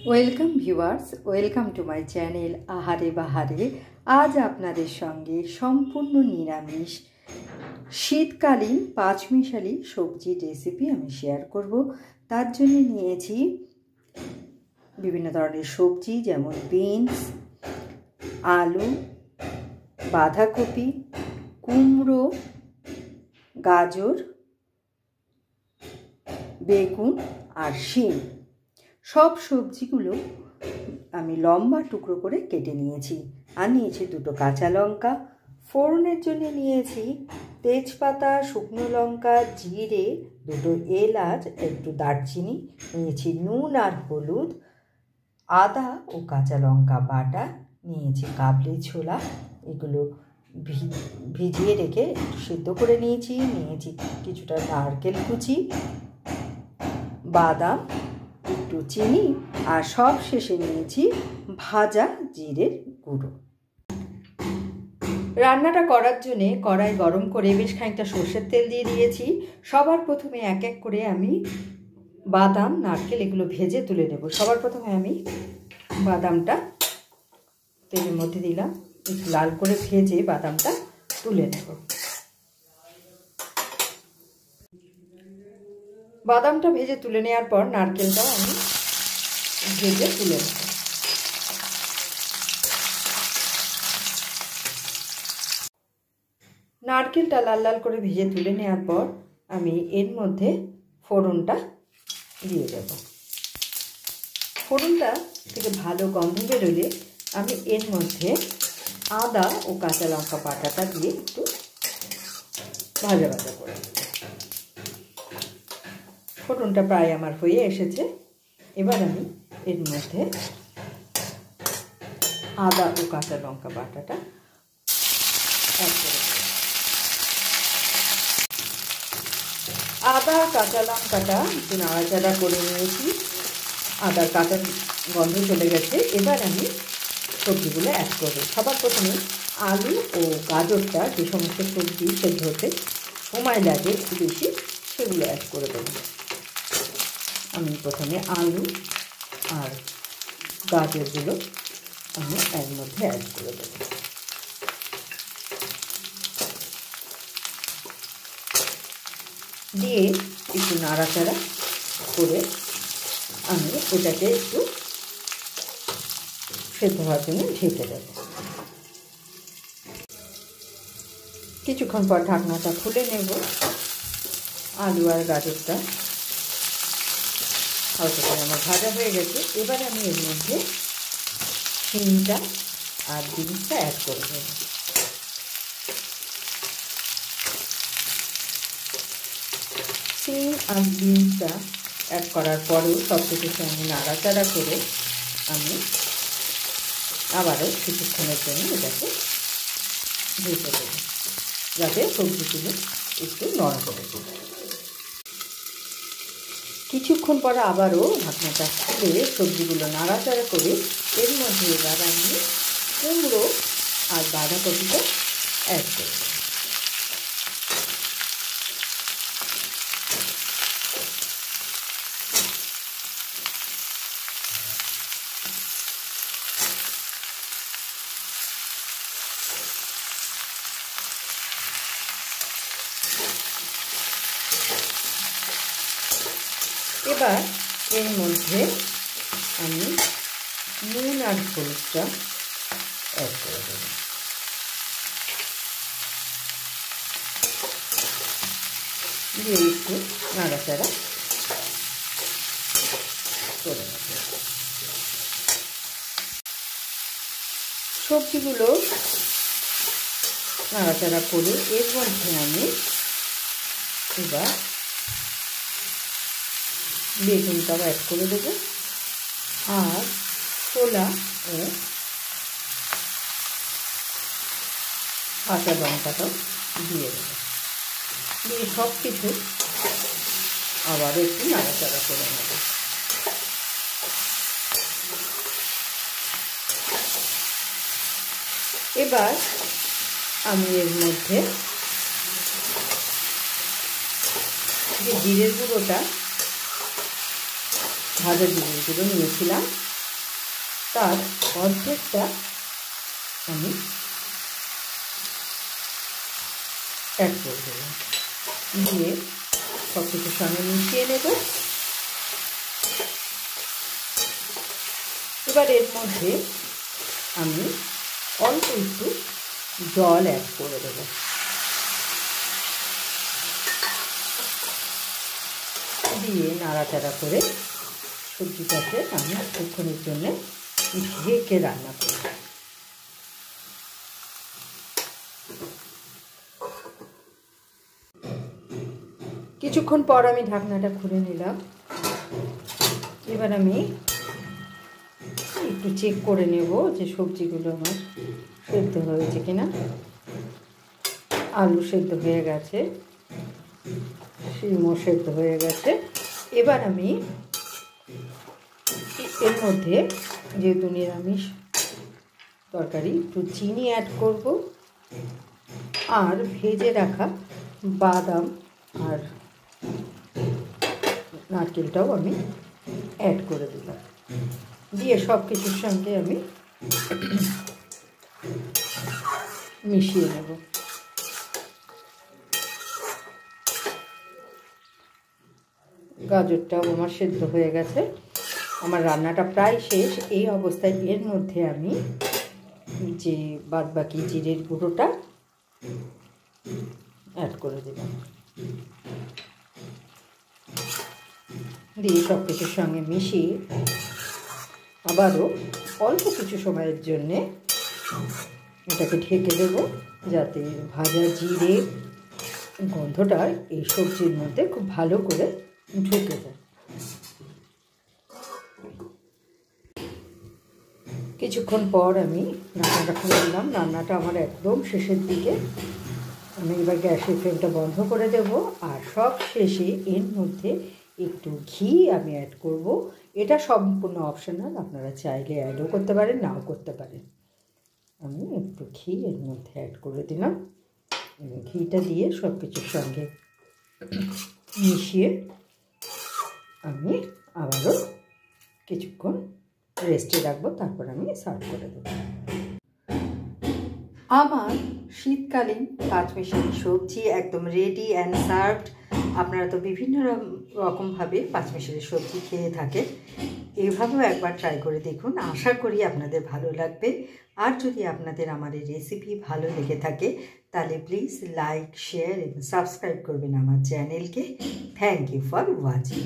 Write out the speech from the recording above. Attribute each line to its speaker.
Speaker 1: Welcome viewers, welcome to my channel আহারে বাহারে। আজ আপনাদের সঙ্গে সম্পূর্ণ নিরামিষ শীতকালীন পাঁচমিশালি সবজির রেসিপি আমি শেয়ার করব। তার জন্য নিয়েছি বিভিন্ন ধরনের সবজি, যেমন বিনস, আলু, বাঁধাকপি, কুমড়ো, গাজর, বেগুন আর শিম। সব সবজিগুলো আমি লম্বা টুকরো করে কেটে নিয়েছি। আর নিয়েছি দুটো কাঁচা লঙ্কা। ফোড়নের জন্য নিয়েছি তেজপাতা, শুকনো লঙ্কা, জিরে, দুটো এলাচ, একটু দারচিনি, নিয়েছি নুন আর হলুদ, আদা ও কাঁচা লঙ্কা বাটা, নিয়েছি কাবলি ছোলা, এগুলো ভিজিয়ে রেখে একটু সিদ্ধ করে নিয়েছি। নিয়েছি কিছুটা নারকেল কুচি, বাদাম, একটু চিনি আর সব শেষে নিয়েছি ভাজা জিরের গুঁড়ো। রান্নাটা করার জন্যে কড়াই গরম করে বেশ খানিকটা সর্ষের তেল দিয়ে দিয়েছি। সবার প্রথমে এক এক করে আমি বাদাম, নারকেল এগুলো ভেজে তুলে নেব। সবার প্রথমে আমি বাদামটা তেলের মধ্যে দিলাম, একটু লাল করে ভেজে বাদামটা তুলে নেব। বাদামটা ভেজে তুলে নেওয়ার পর নারকেলটাও আমি ভেজে তুলে নেব। নারকেলটা লাল লাল করে ভেজে তুলে নেওয়ার পর আমি এর মধ্যে ফোড়নটা দিয়ে দেব। ফোড়নটা থেকে ভালো গন্ধ বেরোলে আমি এর মধ্যে আদা ও কাঁচা লঙ্কা বাটাটা দিয়ে একটু ভাজা ভাজা করে দেব। ফোড়নটা প্রায় আমার হয়ে এসেছে। এবার আমি এর মধ্যে আদা ও কাঁচা লঙ্কা বাটাটা অ্যাড করে দেব। আদা কাঁচা লঙ্কাটা একটু নাড়াচাড়া করে নিয়েছি। আদার কাঁচা গন্ধ চলে গেছে। এবার আমি সবজিগুলো অ্যাড করব। সবার প্রথমে আলু ও গাজরটা, যে সমস্ত সবজি সেদ্ধ হতে সময় লাগে একটু বেশি, সেগুলো অ্যাড করে দেব। আমি প্রথমে আলু আর গাজরগুলো আমি এর মধ্যে অ্যাড করে দেব। দিয়ে একটু নাড়াচাড়া করে আমি এটাকে একটু সেদ্ধ হওয়ার জন্য ঢেকে দেব। কিছুক্ষণ পর ঢাকনাটা খুলে নেব। আলু আর গাজরটা হালকা করে আমার ভাজা হয়ে গেছে। এবার আমি এর মধ্যে শিমটা আর বিনসটা অ্যাড করে দেব। শিম আর বিনসটা অ্যাড করার পরেও সব কিছুকে আমি নাড়াচাড়া করে আমি আবারও কিছুক্ষণের জন্য এটাকে ভেজে দেব, যাতে সবজিগুলো একটু নরম করে দেব। কিছুক্ষণ পরে আবারও ঢাকনাটা খুলে সবজিগুলো নাড়াচাড়া করে এর মধ্যে এবার আমি কুমড়ো আর বাঁধাকপিটা অ্যাড করব। এবার এর মধ্যে আমি নুন আর হলুদটা অ্যাড করে দেব। দিয়ে একটু নাড়াচাড়া করে নেব। সবজিগুলো নাড়াচাড়া করে এর মধ্যে আমি এবার বেগুনটাও অ্যাড করে দেব আর ছোলা ও কাঁচা লঙ্কাটাও দিয়ে দেব। দিয়ে সব কিছু আবার একটু নাড়াচাড়া করে নেব। এবার আমি এর মধ্যে যে জিরের গুঁড়োটা, ভাজা জিরের গুঁড়ো নিয়েছিলাম তার অর্ধেকটা আমি অ্যাড করে দেবো, দিয়ে সব কিছুর সঙ্গে মিশিয়ে নেব। এবার এর মধ্যে আমি অল্প একটু জল অ্যাড করে দেবো, দিয়ে নাড়াচাড়া করে সবজিটাকে আমি কিছুক্ষণের জন্য ঢেকে রান্না করব। কিছুক্ষণ পর আমি ঢাকনাটা খুলে নিলাম। এবার আমি একটু চেক করে নেব যে সবজিগুলো আমার সেদ্ধ হয়েছে কিনা। আলু সেদ্ধ হয়ে গেছে, শিমও সেদ্ধ হয়ে গেছে। এবার আমি এর মধ্যে, যেহেতু নিরামিষ তরকারি, একটু চিনি অ্যাড করব, আর ভেজে রাখা বাদাম আর নারকেলটাও আমি অ্যাড করে দিলাম, দিয়ে সব কিছুর সঙ্গে আমি মিশিয়ে নেব। গাজরটাও আমার সেদ্ধ হয়ে গেছে, আমার রান্নাটা প্রায় শেষ। এই অবস্থায় এর মধ্যে আমি যে বাদবাকি জিরের গুঁড়োটা অ্যাড করে দিলাম, দিয়ে সব কিছুর সঙ্গে মিশিয়ে আবারও অল্প কিছু সময়ের জন্যে এটাকে ঢেকে দেব, যাতে ভাজা জিরে গন্ধটা এই সবজির মধ্যে খুব ভালো করে ঢুকে যায়। কিছুক্ষণ পর আমি রান্নাটা খুলে দিলাম। রান্নাটা আমার একদম শেষের দিকে। আমি এবার গ্যাসের ফ্লেমটা বন্ধ করে দেব, আর সব শেষে এর মধ্যে একটু ঘি আমি অ্যাড করব। এটা সম্পূর্ণ অপশনাল, আপনারা চাইলে অ্যাডও করতে পারেন, নাও করতে পারেন। আমি একটু ঘি এর মধ্যে অ্যাড করে দিলাম। ঘিটা দিয়ে সব কিছুর সঙ্গে মিশিয়ে আমি আবারও কিছুক্ষণ রেস্টে রাখবো, তারপর আমি সার্ভ করে দেবো। আমার শীতকালীন পাঁচমিশালি সবজি একদম রেডি অ্যান্ড সার্ভড। আপনারা তো বিভিন্ন রকমভাবে পাঁচমিশালি সবজি খেয়ে থাকেন, এভাবেও একবার ট্রাই করে দেখুন। আশা করি আপনাদের ভালো লাগবে। আর যদি আপনাদের আমার এই রেসিপি ভালো লেগে থাকে তাহলে প্লিজ লাইক, শেয়ার এবং সাবস্ক্রাইব করবেন আমার চ্যানেলকে। Thank you for watching.